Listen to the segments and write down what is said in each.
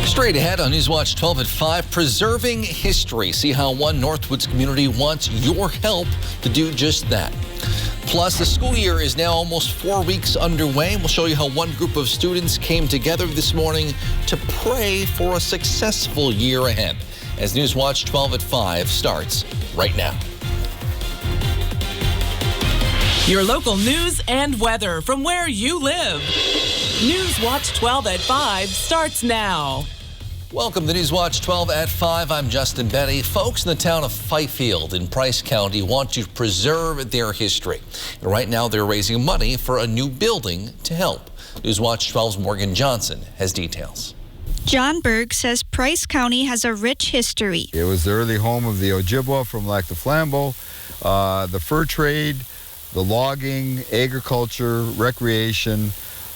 Straight ahead on Newswatch 12 at 5, preserving history. See how one Northwoods community wants your help to do just that. Plus, the school year is now almost 4 weeks underway. We'll show you how one group of students came together this morning to pray for a successful year ahead. As Newswatch 12 at 5 starts right now. Your local news and weather from where you live. Newswatch 12 at 5 starts now. Welcome to Newswatch 12 at 5. I'm Justin Betty. Folks in the town of Fifield in Price County want to preserve their history. And right now they're raising money for a new building to help. Newswatch 12's Morgan Johnson has details. John Berg says Price County has a rich history. It was the early home of the Ojibwa from Lac du Flambeau, the fur trade, the logging, agriculture, recreation,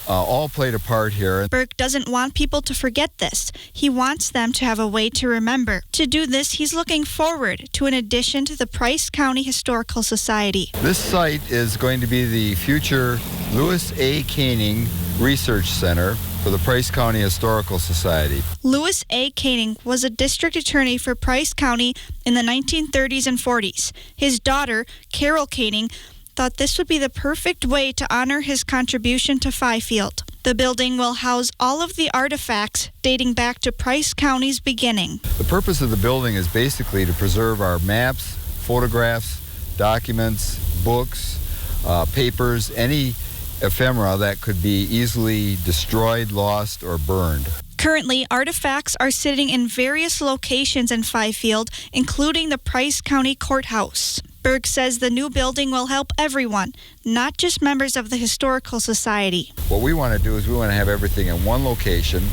all played a part here. Berg doesn't want people to forget this. He wants them to have a way to remember. To do this, he's looking forward to an addition to the Price County Historical Society. This site is going to be the future Louis A. Koenig Research Center for the Price County Historical Society. Louis A. Koenig was a district attorney for Price County in the 1930s and 40s. His daughter, Carol Koenig, thought this would be the perfect way to honor his contribution to Fifield. The building will house all of the artifacts dating back to Price County's beginning. The purpose of the building is basically to preserve our maps, photographs, documents, books, papers, any ephemera that could be easily destroyed, lost, or burned. Currently, artifacts are sitting in various locations in Fifield, including the Price County Courthouse. Berg says the new building will help everyone, not just members of the Historical Society. What we want to do is we want to have everything in one location.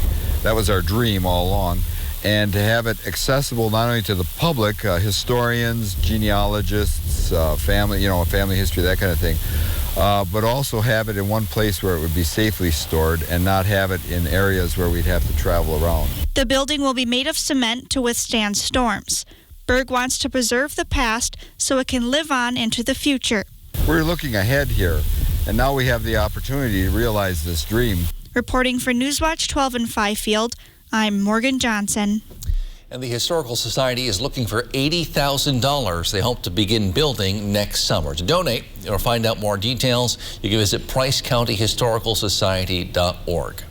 That was our dream all along. And to have it accessible not only to the public, historians, genealogists, family history, that kind of thing, but also have it in one place where it would be safely stored and not have it in areas where we'd have to travel around. The building will be made of cement to withstand storms. Berg wants to preserve the past so it can live on into the future. We're looking ahead here, and now we have the opportunity to realize this dream. Reporting for Newswatch 12 in Fifield, I'm Morgan Johnson. And the Historical Society is looking for $80,000 they hope to begin building next summer. To donate or find out more details, you can visit pricecountyhistoricalsociety.org.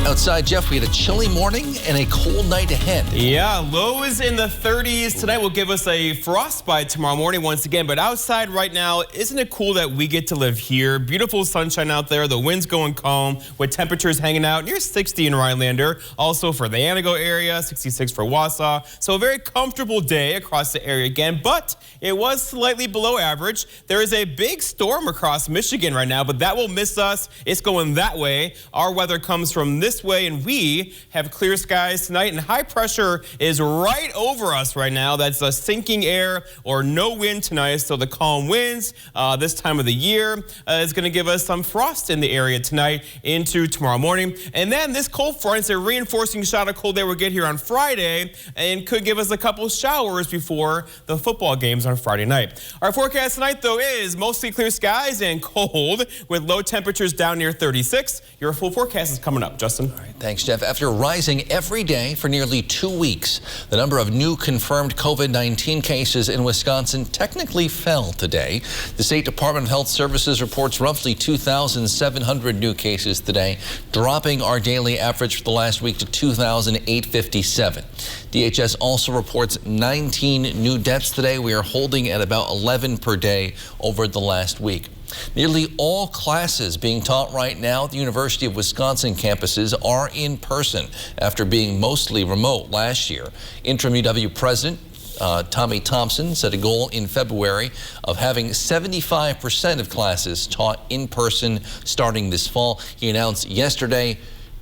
Outside, Jeff, we had a chilly morning and a cold night ahead. Yeah, lows in the 30s. Tonight will give us a frostbite tomorrow morning once again. But outside right now, isn't it cool that we get to live here? Beautiful sunshine out there. The wind's going calm with temperatures hanging out near 60 in Rhinelander. Also for the Anago area, 66 for Wausau. So a very comfortable day across the area again. But it was slightly below average. There is a big storm across Michigan right now, but that will miss us. It's going that way. Our weather comes from this way, and we have clear skies tonight, and high pressure is right over us right now. That's a sinking air or no wind tonight, so the calm winds this time of the year is going to give us some frost in the area tonight into tomorrow morning. And then this cold front is a reinforcing shot of cold air we'll get here on Friday and could give us a couple showers before the football games on Friday night. Our forecast tonight, though, is mostly clear skies and cold with low temperatures down near 36. Your full forecast is coming up, Justin. All right, thanks, Jeff. After rising every day for nearly 2 weeks, the number of new confirmed COVID-19 cases in Wisconsin technically fell today. The State Department of Health Services reports roughly 2,700 new cases today, dropping our daily average for the last week to 2,857. DHS also reports 19 new deaths today. We are holding at about 11 per day over the last week. Nearly all classes being taught right now at the University of Wisconsin campuses are in person after being mostly remote last year. Interim UW President Tommy Thompson set a goal in February of having 75% of classes taught in person starting this fall. He announced yesterday,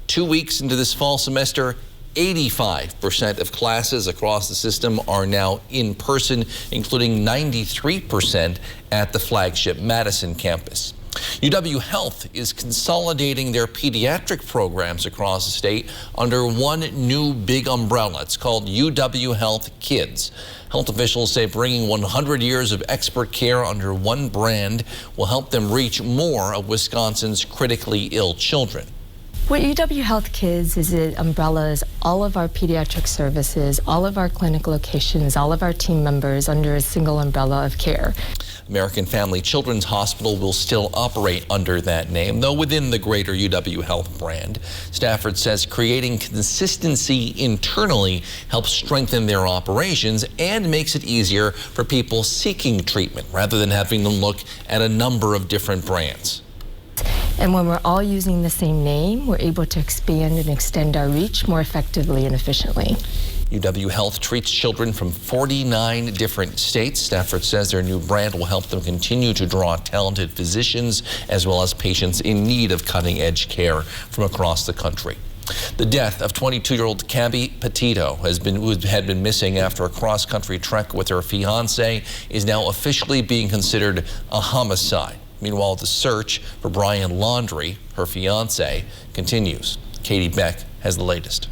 2 weeks into this fall semester, 85% of classes across the system are now in person, including 93% at the flagship Madison campus. UW Health is consolidating their pediatric programs across the state under one new big umbrella. It's called UW Health Kids. Health officials say bringing 100 years of expert care under one brand will help them reach more of Wisconsin's critically ill children. What UW Health Kids is, it umbrellas all of our pediatric services, all of our clinic locations, all of our team members under a single umbrella of care. American Family Children's Hospital will still operate under that name, though within the greater UW Health brand. Stafford says creating consistency internally helps strengthen their operations and makes it easier for people seeking treatment rather than having them look at a number of different brands. And when we're all using the same name, we're able to expand and extend our reach more effectively and efficiently. UW Health treats children from 49 different states. Stafford says their new brand will help them continue to draw talented physicians as well as patients in need of cutting-edge care from across the country. The death of 22-year-old Gabby Petito who had been missing after a cross-country trek with her fiancé is now officially being considered a homicide. Meanwhile, the search for Brian Laundrie, her fiancé, continues. Katie Beck has the latest.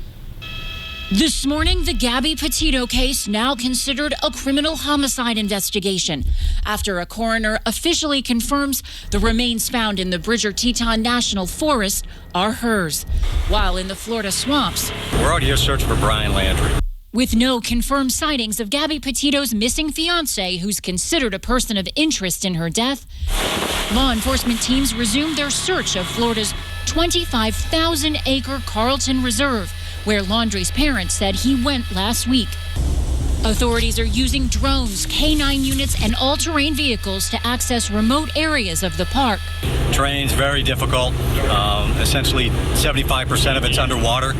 This morning, the Gabby Petito case now considered a criminal homicide investigation after a coroner officially confirms the remains found in the Bridger-Teton National Forest are hers, while in the Florida swamps. We're out here searching for Brian Laundrie. With no confirmed sightings of Gabby Petito's missing fiancé, who's considered a person of interest in her death, law enforcement teams resumed their search of Florida's 25,000-acre Carlton Reserve, where Laundrie's parents said he went last week. Authorities are using drones, K-9 units, and all-terrain vehicles to access remote areas of the park. Terrain's very difficult. Essentially, 75% of it's underwater.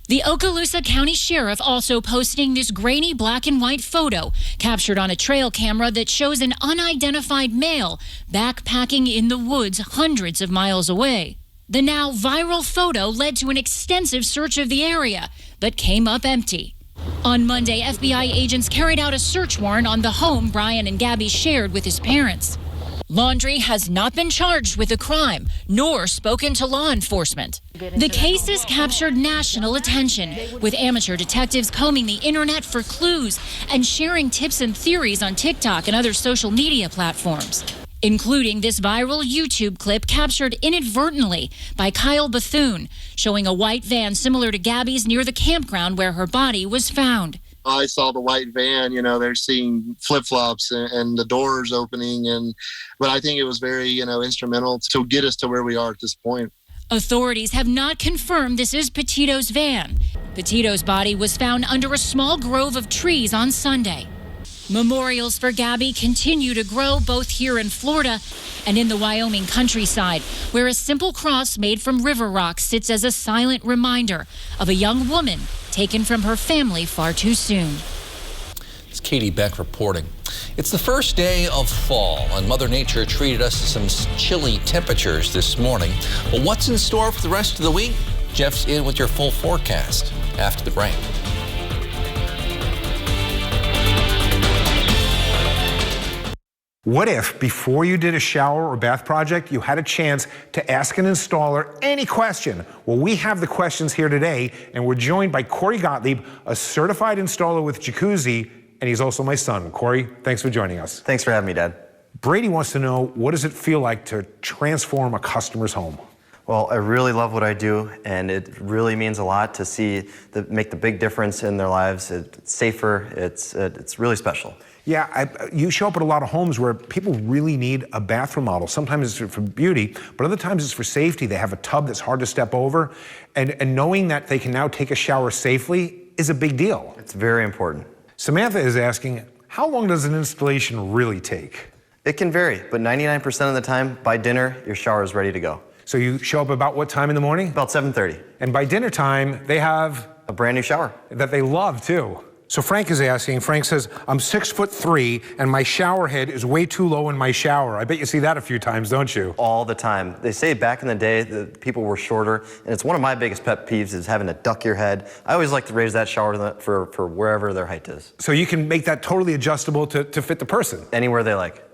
The Okaloosa County Sheriff also posting this grainy black and white photo captured on a trail camera that shows an unidentified male backpacking in the woods hundreds of miles away. The now viral photo led to an extensive search of the area, but came up empty. On Monday, FBI agents carried out a search warrant on the home Brian and Gabby shared with his parents. Laundrie has not been charged with a crime, nor spoken to law enforcement. The case has captured national attention, with amateur detectives combing the internet for clues and sharing tips and theories on TikTok and other social media platforms, including this viral YouTube clip captured inadvertently by Kyle Bethune, showing a white van similar to Gabby's near the campground where her body was found. I saw the white van, they're seeing flip-flops and the doors opening, but I think it was very, instrumental to get us to where we are at this point. Authorities have not confirmed this is Petito's van. Petito's body was found under a small grove of trees on Sunday. Memorials for Gabby continue to grow both here in Florida and in the Wyoming countryside, where a simple cross made from river rock sits as a silent reminder of a young woman taken from her family far too soon. It's Katie Beck reporting. It's the first day of fall, and Mother Nature treated us to some chilly temperatures this morning. But what's in store for the rest of the week? Jeff's in with your full forecast after the break. What if, before you did a shower or bath project, you had a chance to ask an installer any question? Well, we have the questions here today, and we're joined by Corey Gottlieb, a certified installer with Jacuzzi, and he's also my son. Corey, thanks for joining us. Thanks for having me, Dad. Brady wants to know, what does it feel like to transform a customer's home? Well, I really love what I do, and it really means a lot to see make the big difference in their lives. It's safer, it's really special. Yeah, you show up at a lot of homes where people really need a bathroom model. Sometimes it's for beauty, but other times it's for safety. They have a tub that's hard to step over, and knowing that they can now take a shower safely is a big deal. It's very important. Samantha is asking, how long does an installation really take? It can vary, but 99% of the time, by dinner, your shower is ready to go. So you show up about what time in the morning? About 7:30. And by dinner time, they have a brand new shower that they love too. So Frank is asking, Frank says, I'm 6'3" and my shower head is way too low in my shower. I bet you see that a few times, don't you? All the time. They say back in the day that people were shorter, and it's one of my biggest pet peeves is having to duck your head. I always like to raise that shower for wherever their height is. So you can make that totally adjustable to fit the person? Anywhere they like.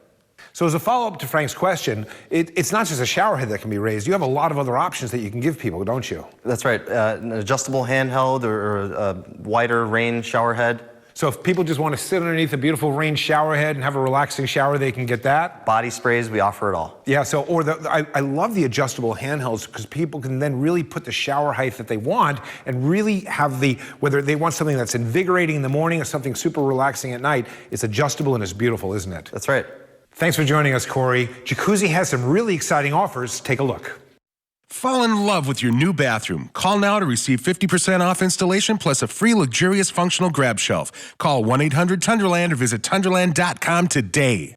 So as a follow-up to Frank's question, it's not just a shower head that can be raised. You have a lot of other options that you can give people, don't you? That's right. An adjustable handheld or a wider range shower head. So if people just want to sit underneath a beautiful rain shower head and have a relaxing shower, they can get that. Body sprays, we offer it all. Yeah, so, I love the adjustable handhelds because people can then really put the shower height that they want and really have whether they want something that's invigorating in the morning or something super relaxing at night, it's adjustable and it's beautiful, isn't it? That's right. Thanks for joining us, Corey. Jacuzzi has some really exciting offers. Take a look. Fall in love with your new bathroom. Call now to receive 50% off installation plus a free luxurious functional grab shelf. Call 1-800-Tunderland or visit Tunderland.com today.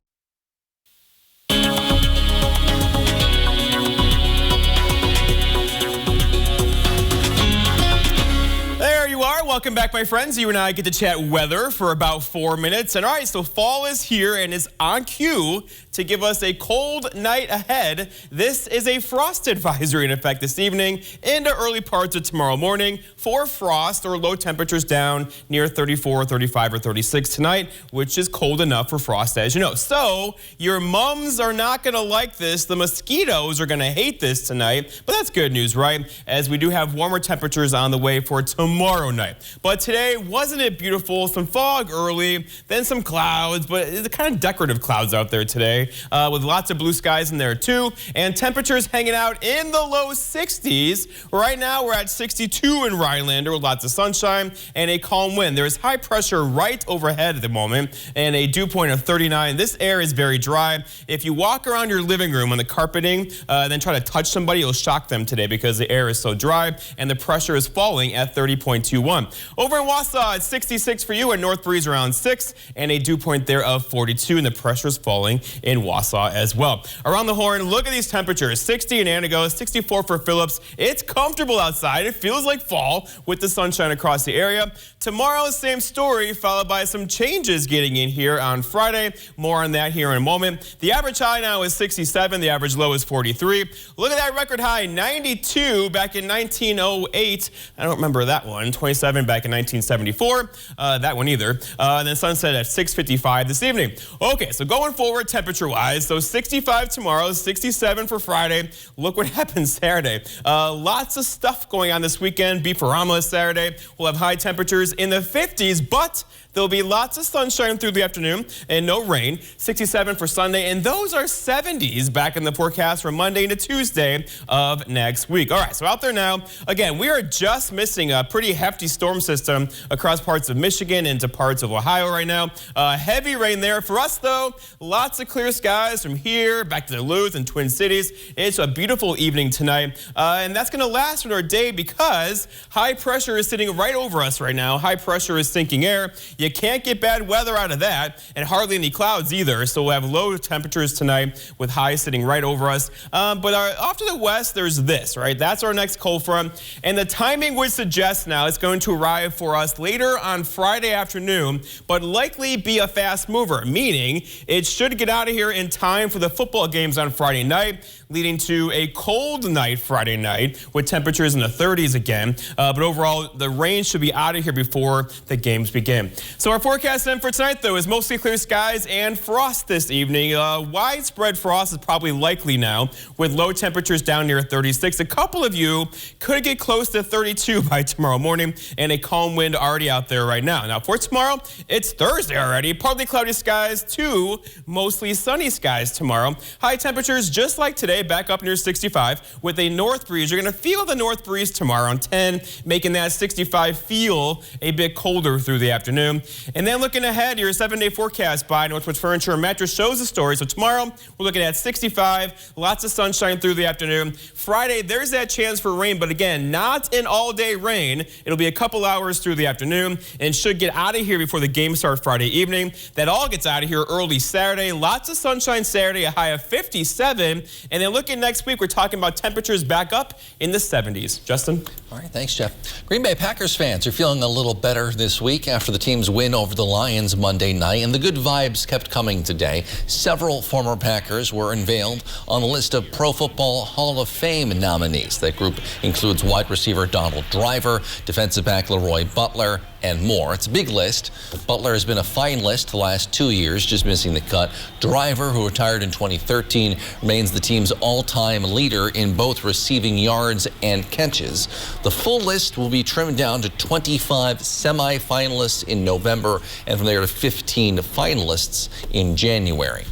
Welcome back, my friends. You and I get to chat weather for about 4 minutes. And all right, so fall is here and is on cue to give us a cold night ahead. This is a frost advisory in effect this evening into early parts of tomorrow morning for frost or low temperatures down near 34, 35, or 36 tonight, which is cold enough for frost, as you know. So your mums are not going to like this. The mosquitoes are going to hate this tonight, but that's good news, right? As we do have warmer temperatures on the way for tomorrow night. But today, wasn't it beautiful? Some fog early, then some clouds, but it's kind of decorative clouds out there today with lots of blue skies in there too. And temperatures hanging out in the low 60s. Right now, we're at 62 in Rhinelander with lots of sunshine and a calm wind. There is high pressure right overhead at the moment and a dew point of 39. This air is very dry. If you walk around your living room on the carpeting, then try to touch somebody, you'll shock them today because the air is so dry and the pressure is falling at 30.21. Over in Wausau, it's 66 for you, and North Breeze around 6, and a dew point there of 42, and the pressure is falling in Wausau as well. Around the Horn, look at these temperatures. 60 in Antigo, 64 for Phillips. It's comfortable outside. It feels like fall with the sunshine across the area. Tomorrow, same story, followed by some changes getting in here on Friday. More on that here in a moment. The average high now is 67. The average low is 43. Look at that record high, 92 back in 1908. I don't remember that one. 27 back in 1974. That one either. And then sunset at 6:55 this evening. Okay, so going forward temperature-wise, so 65 tomorrow, 67 for Friday. Look what happens Saturday. Lots of stuff going on this weekend. Beefarama Saturday. We'll have high temperatures in the 50s, but there'll be lots of sunshine through the afternoon and no rain. 67 for Sunday, and those are 70s back in the forecast from Monday to Tuesday of next week. All right, so out there now, again, we are just missing a pretty hefty storm system across parts of Michigan into parts of Ohio right now. Heavy rain there. For us, though, lots of clear skies from here back to Duluth and Twin Cities. It's a beautiful evening tonight, and that's going to last for our day because high pressure is sitting right over us right now. High pressure is sinking air. You can't get bad weather out of that, and hardly any clouds either. So we'll have low temperatures tonight with highs sitting right over us. But off to the west, there's this, right? That's our next cold front. And the timing would suggest now it's going to arrive for us later on Friday afternoon, but likely be a fast mover, meaning it should get out of here in time for the football games on Friday night, leading to a cold night Friday night with temperatures in the 30s again. But overall, the rain should be out of here before the games begin. So our forecast then for tonight, though, is mostly clear skies and frost this evening. Widespread frost is probably likely now with low temperatures down near 36. A couple of you could get close to 32 by tomorrow morning and a calm wind already out there right now. Now for tomorrow, it's Thursday already. Partly cloudy skies to mostly sunny skies tomorrow. High temperatures just like today, back up near 65 with a north breeze. You're going to feel the north breeze tomorrow on 10, making that 65 feel a bit colder through the afternoon. And then looking ahead, your 7-day forecast by Northwoods Furniture and Mattress shows the story. So tomorrow, we're looking at 65, lots of sunshine through the afternoon. Friday, there's that chance for rain, but again, not an all-day rain. It'll be a couple hours through the afternoon and should get out of here before the game starts Friday evening. That all gets out of here early Saturday. Lots of sunshine Saturday, a high of 57. And then looking next week, we're talking about temperatures back up in the 70s. Justin? All right, thanks, Jeff. Green Bay Packers fans are feeling a little better this week after the team's win over the Lions Monday night, and the good vibes kept coming today. Several former Packers were unveiled on the list of Pro Football Hall of Fame nominees. That group includes wide receiver Donald Driver, defensive back Leroy Butler, and more. It's a big list. Butler has been a finalist the last 2 years, just missing the cut. Driver, who retired in 2013, remains the team's all-time leader in both receiving yards and catches. The full list will be trimmed down to 25 semifinalists in November, and from there to 15 finalists in January.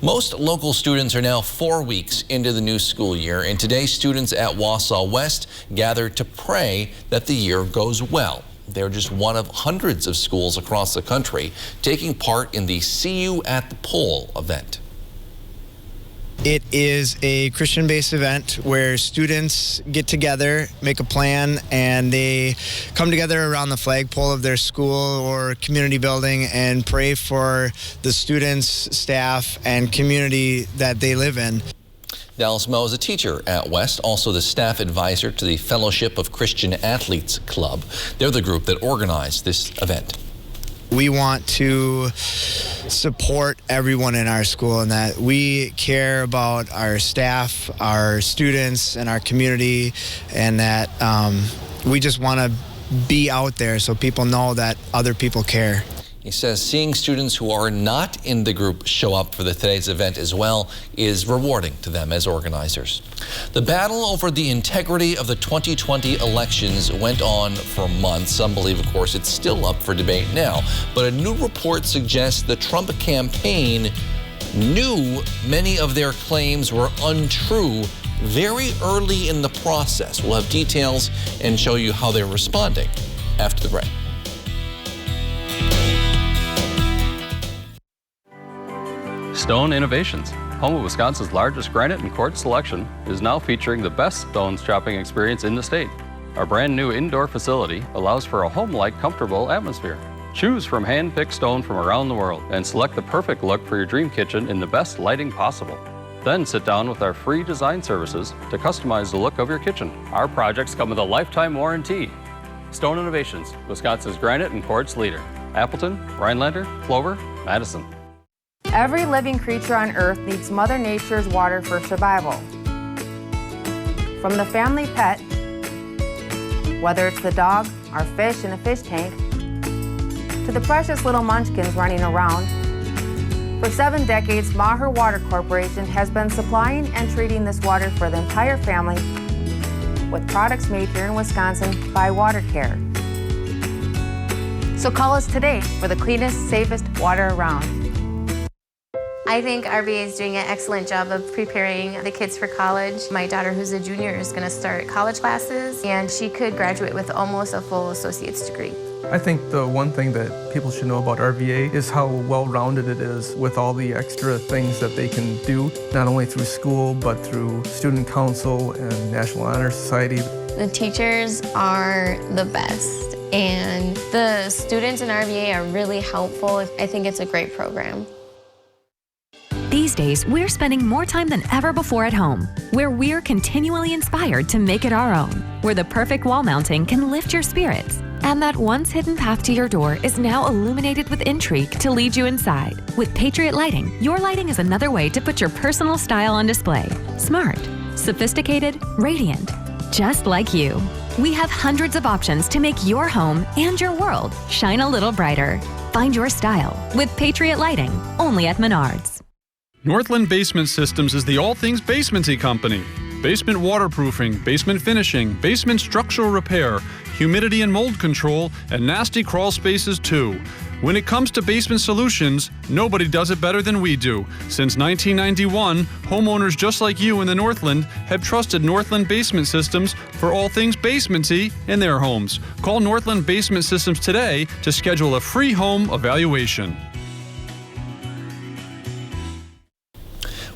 Most local students are now 4 weeks into the new school year, and today students at Wausau West gathered to pray that the year goes well. They're just one of hundreds of schools across the country taking part in the See You at the Pole event. It is a Christian-based event where students get together, make a plan, and they come together around the flagpole of their school or community building and pray for the students, staff, and community that they live in. Dallas Moe is a teacher at West, also the staff advisor to the Fellowship of Christian Athletes Club. They're the group that organized this event. We want to support everyone in our school and that we care about our staff, our students, and our community, and that we just want to be out there so people know that other people care. He says seeing students who are not in the group show up for today's event as well is rewarding to them as organizers. The battle over the integrity of the 2020 elections went on for months. Some believe, of course, it's still up for debate now. But a new report suggests the Trump campaign knew many of their claims were untrue very early in the process. We'll have details and show you how they're responding after the break. Stone Innovations, home of Wisconsin's largest granite and quartz selection, is now featuring the best stones shopping experience in the state. Our brand new indoor facility allows for a home-like, comfortable atmosphere. Choose from hand-picked stone from around the world and select the perfect look for your dream kitchen in the best lighting possible. Then sit down with our free design services to customize the look of your kitchen. Our projects come with a lifetime warranty. Stone Innovations, Wisconsin's granite and quartz leader. Appleton, Rhinelander, Clover, Madison. Every living creature on Earth needs Mother Nature's water for survival. From the family pet, whether it's the dog, our fish in a fish tank, to the precious little munchkins running around, for 7 decades, Maher Water Corporation has been supplying and treating this water for the entire family with products made here in Wisconsin by Water Care. So call us today for the cleanest, safest water around. I think RVA is doing an excellent job of preparing the kids for college. My daughter, who's a junior, is going to start college classes, and she could graduate with almost a full associate's degree. I think the one thing that people should know about RVA is how well-rounded it is with all the extra things that they can do, not only through school, but through student council and National Honor Society. The teachers are the best, and the students in RVA are really helpful. I think it's a great program. These days, we're spending more time than ever before at home, where we're continually inspired to make it our own, where the perfect wall mounting can lift your spirits, and that once hidden path to your door is now illuminated with intrigue to lead you inside. With Patriot Lighting, your lighting is another way to put your personal style on display. Smart, sophisticated, radiant, just like you. We have hundreds of options to make your home and your world shine a little brighter. Find your style with Patriot Lighting, only at Menards. Northland Basement Systems is the all things basementy company. Basement waterproofing, basement finishing, basement structural repair, humidity and mold control, and nasty crawl spaces too. When it comes to basement solutions, nobody does it better than we do. Since 1991, homeowners just like you in the Northland have trusted Northland Basement Systems for all things basementy in their homes. Call Northland Basement Systems today to schedule a free home evaluation.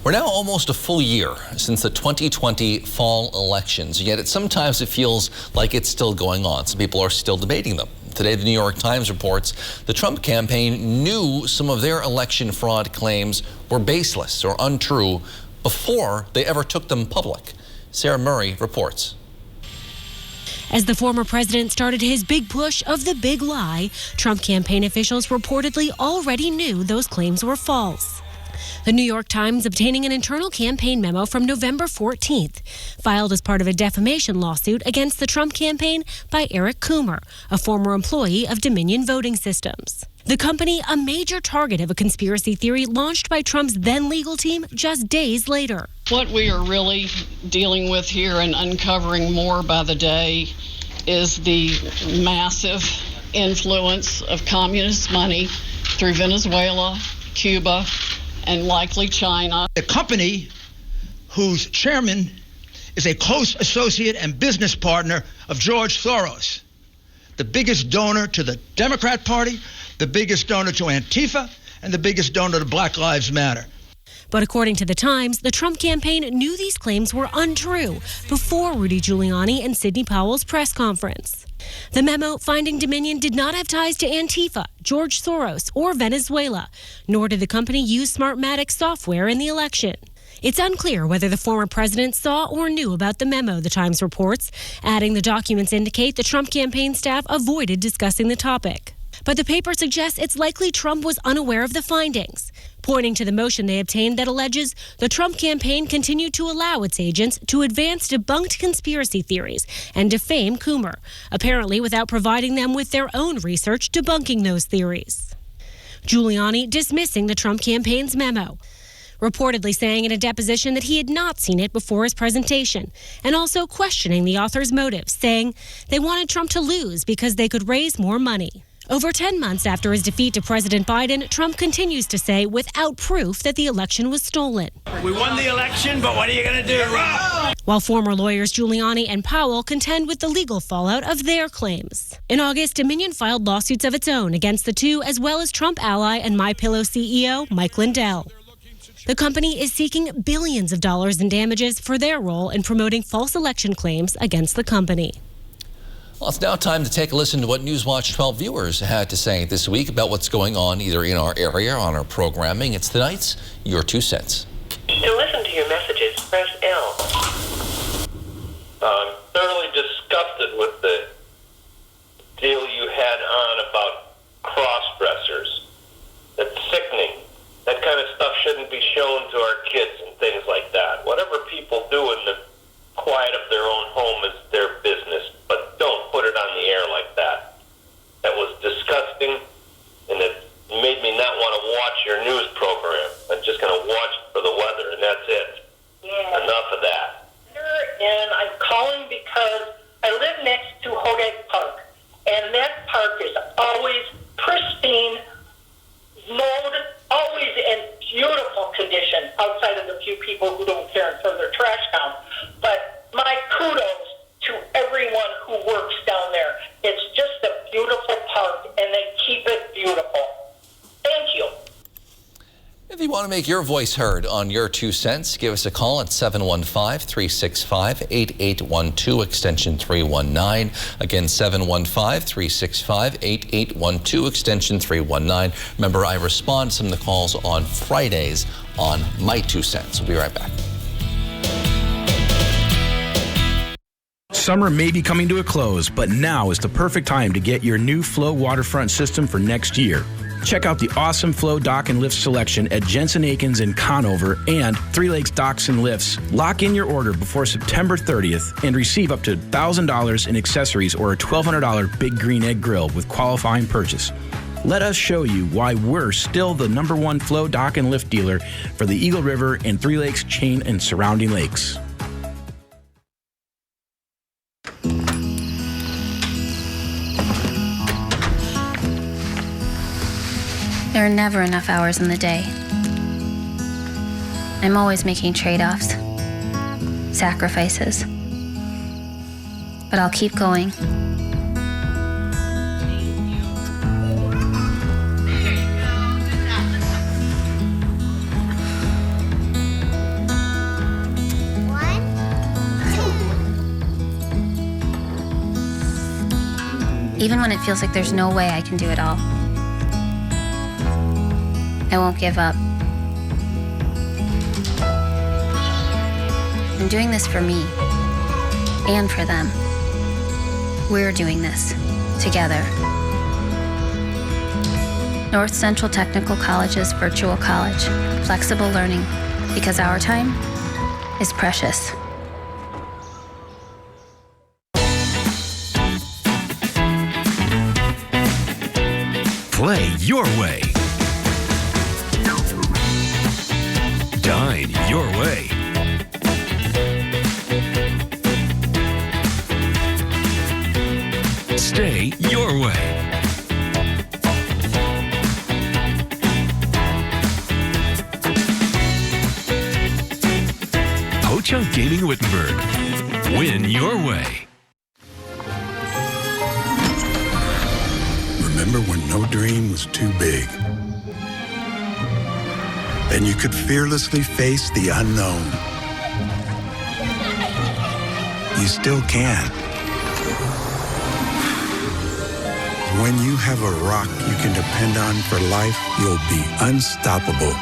We're now almost a full year since the 2020 fall elections, yet sometimes it feels like it's still going on. Some people are still debating them. Today, the New York Times reports the Trump campaign knew some of their election fraud claims were baseless or untrue before they ever took them public. Sarah Murray reports. As the former president started his big push of the big lie, Trump campaign officials reportedly already knew those claims were false. The New York Times obtaining an internal campaign memo from November 14th, filed as part of a defamation lawsuit against the Trump campaign by Eric Coomer, a former employee of Dominion Voting Systems. The company, a major target of a conspiracy theory launched by Trump's then legal team just days later. What we are really dealing with here and uncovering more by the day is the massive influence of communist money through Venezuela, Cuba, and likely China. A company whose chairman is a close associate and business partner of George Soros, the biggest donor to the Democrat Party, the biggest donor to Antifa, and the biggest donor to Black Lives Matter. But according to the Times, the Trump campaign knew these claims were untrue before Rudy Giuliani and Sidney Powell's press conference. The memo finding Dominion did not have ties to Antifa, George Soros, or Venezuela, nor did the company use Smartmatic software in the election. It's unclear whether the former president saw or knew about the memo, the Times reports, adding the documents indicate the Trump campaign staff avoided discussing the topic. But the paper suggests it's likely Trump was unaware of the findings, pointing to the motion they obtained that alleges the Trump campaign continued to allow its agents to advance debunked conspiracy theories and defame Coomer, apparently without providing them with their own research debunking those theories. Giuliani dismissing the Trump campaign's memo, reportedly saying in a deposition that he had not seen it before his presentation, and also questioning the author's motives, saying they wanted Trump to lose because they could raise more money. Over 10 months after his defeat to President Biden, Trump continues to say without proof that the election was stolen. We won the election, but what are you going to do? While former lawyers Giuliani and Powell contend with the legal fallout of their claims. In August, Dominion filed lawsuits of its own against the two, as well as Trump ally and MyPillow CEO Mike Lindell. The company is seeking billions of dollars in damages for their role in promoting false election claims against the company. Well, it's now time to take a listen to what Newswatch 12 viewers had to say this week about what's going on either in our area or on our programming. It's tonight's Your 2 Cents. To listen to your messages, press L. I'm thoroughly disgusted with the deal you had on about cross-dressers. That's sickening. That kind of stuff shouldn't be shown to our kids and things like that. Whatever people do in the quiet of their own home is their business, but don't put it on the air like that. That was disgusting, and it made me not want to watch your news program. I'm just going to watch it for the weather, and that's it. Yeah. Enough of that. And I'm calling because I live next to Hodag Park, and that park is always pristine, mowed, always in beautiful condition, outside of the few people who don't care and throw their trash down. But my kudos to everyone who works down there. It's just a beautiful park, and they keep it beautiful. Thank you. If you want to make your voice heard on Your 2 Cents, give us a call at 715-365-8812, extension 319. Again, 715-365-8812, extension 319. Remember, I respond to some of the calls on Fridays on My 2 Cents. We'll be right back. Summer may be coming to a close, but now is the perfect time to get your new Flow waterfront system for next year. Check out the awesome Flow dock and lift selection at Jensen Akins in Conover and Three Lakes Docks and Lifts. Lock in your order before September 30th and receive up to $1,000 in accessories or a $1,200 Big Green Egg Grill with qualifying purchase. Let us show you why we're still the #1 Flow dock and lift dealer for the Eagle River and Three Lakes chain and surrounding lakes. There are never enough hours in the day. I'm always making trade-offs, sacrifices. But I'll keep going. Even when it feels like there's no way I can do it all, I won't give up. I'm doing this for me and for them. We're doing this together. North Central Technical College's virtual college. Flexible learning, because our time is precious. Play your way. Dine your way. Stay your way. Ho-Chunk Gaming Wittenberg. Win your way. Remember when no dream was too big? Then you could fearlessly face the unknown. You still can. When you have a rock you can depend on for life, you'll be unstoppable.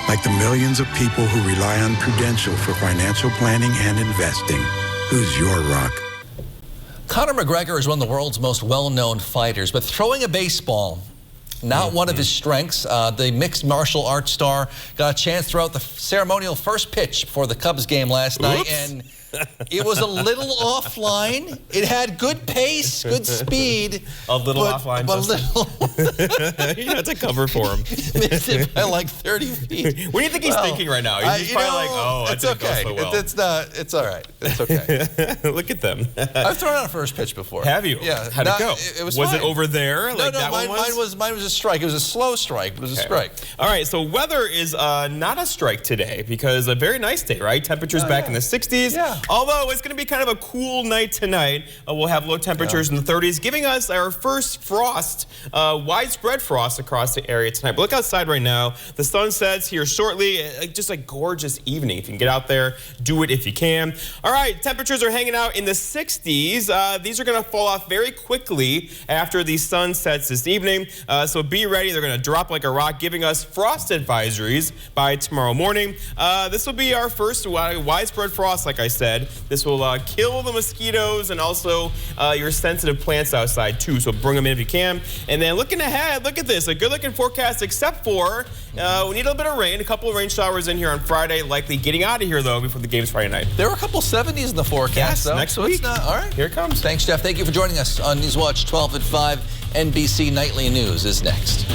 Like the millions of people who rely on Prudential for financial planning and investing. Who's your rock? Conor McGregor is one of the world's most well-known fighters, but throwing a baseball, not one of his strengths. The mixed martial arts star got a chance to throw out the ceremonial first pitch before the Cubs game last night, and it was a little offline. It had good pace, good speed. A little offline. But little. You had to cover for him. Missed it by like 30 feet. What do you think he's thinking right now? He's probably like, oh, it's that didn't okay. go so well. It's not. It's all right. It's okay. Look at them. I've thrown out a first pitch before. Have you? Yeah. How'd it go? It was Was fine. it over there? No, Like no. that Mine was a strike. It was a slow strike. It was a strike. All right. So weather is not a strike today because a very nice day, right? Temperatures back in the 60s. Yeah. Although it's going to be kind of a cool night tonight. We'll have low temperatures in the 30s, giving us our first frost, widespread frost across the area tonight. But look outside right now. The sun sets here shortly. Just a gorgeous evening. If you can get out there, do it if you can. All right. Temperatures are hanging out in the 60s. These are going to fall off very quickly after the sun sets this evening. So be ready. They're going to drop like a rock, giving us frost advisories by tomorrow morning. This will be our first widespread frost, like I said. This will kill the mosquitoes and also your sensitive plants outside too, so bring them in if you can. And then looking ahead, look at this, a good looking forecast except for we need a little bit of rain, a couple of rain showers in here on Friday, likely getting out of here though before the game's Friday night. There were a couple 70s in the forecast, yes, though. next so week. It's not, all right. Here it comes. Thanks, Jeff. Thank you for joining us on Newswatch 12 at 5. NBC Nightly News is next.